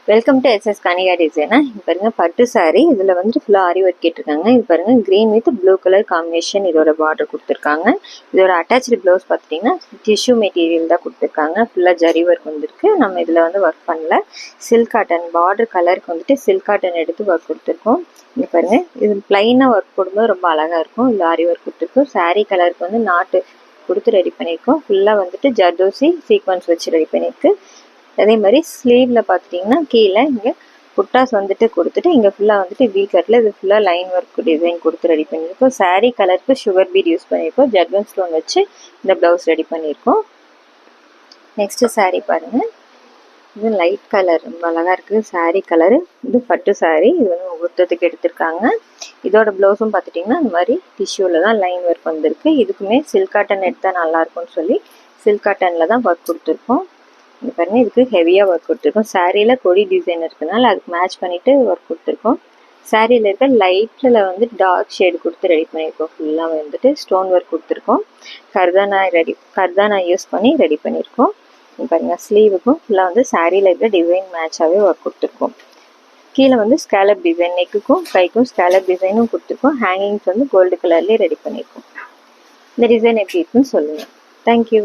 Welcome to SS Kanika டிசைனா. இது பாருங்க பட்டு சாரி. இதில் வந்துட்டு ஃபுல்லாக ஆரி ஒர்க் கேட்டிருக்காங்க. இது பாருங்க green with blue colour combination இதோட பார்டர் கொடுத்துருக்காங்க. இதோட அட்டாச்சு ப்ளவுஸ் பார்த்தீங்கன்னா டிஷ்யூ மெட்டீரியல் தான் கொடுத்துருக்காங்க. ஃபுல்லாக ஜரி ஒர்க் வந்துருக்கு. நம்ம இதில் வந்து ஒர்க் பண்ணல. சில்க் காட்டன் பார்டர் கலருக்கு வந்துட்டு சில்க் காட்டன் எடுத்து ஒர்க் கொடுத்துருக்கோம். இது பாருங்க இது பிளைனாக ஒர்க் போடும்போது ரொம்ப அழகாக இருக்கும். இதில் ஆரி ஒர்க் கொடுத்துருக்கோம். சாரீ கலருக்கு வந்து நாட்டு கொடுத்து ரெடி பண்ணியிருக்கோம். ஃபுல்லாக வந்துட்டு ஜர்தோசி சீக்வன்ஸ் வச்சு ரெடி பண்ணியிருக்கு. அதே மாதிரி ஸ்லீவ்ல பார்த்துட்டிங்கன்னா கீழே இங்கே புட்டாஸ் வந்துட்டு கொடுத்துட்டு இங்கே ஃபுல்லாக வந்துட்டு வீ கட்டில் இது ஃபுல்லாக லைன் ஒர்க் டிசைன் கொடுத்து ரெடி பண்ணியிருக்கோம். சாரீ கலருக்கு சுகர் பீட் யூஸ் பண்ணியிருக்கோம். ஜர்கன் ஸ்டோன் வச்சு இந்த ப்ளவுஸ் ரெடி பண்ணியிருக்கோம். நெக்ஸ்ட்டு சாரீ பாருங்கள். இது லைட் கலர் ரொம்ப அழகாக இருக்குது. சாரீ கலரு இது பட்டு சாரீ. இது வந்து முகூர்த்தத்துக்கு எடுத்திருக்காங்க. இதோட ப்ளவுஸும் பார்த்துட்டிங்கன்னா இந்த மாதிரி டிஷ்யூவில் தான் லைன் ஒர்க் வந்திருக்கு. இதுக்குமே சில்க் காட்டன் எடுத்தால் நல்லாயிருக்கும்னு சொல்லி சில்க் காட்டனில் தான் ஒர்க் கொடுத்துருக்கோம். இது பாருங்க இதுக்கு ஹெவியாக ஒர்க் கொடுத்துருக்கோம். சாரியில் கொடி டிசைன் இருக்குனால அதுக்கு மேட்ச் பண்ணிவிட்டு ஒர்க் கொடுத்துருக்கோம். சாரியில் இருக்க லைட்டில் வந்து டார்க் ஷேடு கொடுத்து ரெடி பண்ணியிருக்கோம். ஃபுல்லாக வந்துட்டு ஸ்டோன் ஒர்க் கொடுத்துருக்கோம். கர்தானா யூஸ் பண்ணி ரெடி பண்ணியிருக்கோம். பாருங்கள் ஸ்லீவுக்கும் ஃபுல்லாக வந்து சாரியில் இருக்க டிசைன் மேட்சாகவே ஒர்க் கொடுத்துருக்கோம். கீழே வந்து ஸ்கேலப் டிசைன் நெக்குக்கும் கைக்கும் ஸ்கேலப் டிசைனும் கொடுத்துருக்கோம். ஹேங்கிங்ஸ் வந்து கோல்டு கலர்லேயே ரெடி பண்ணியிருக்கோம். இந்த டிசைன் எப்படி இருக்குன்னு சொல்லுங்கள். தேங்க்யூ.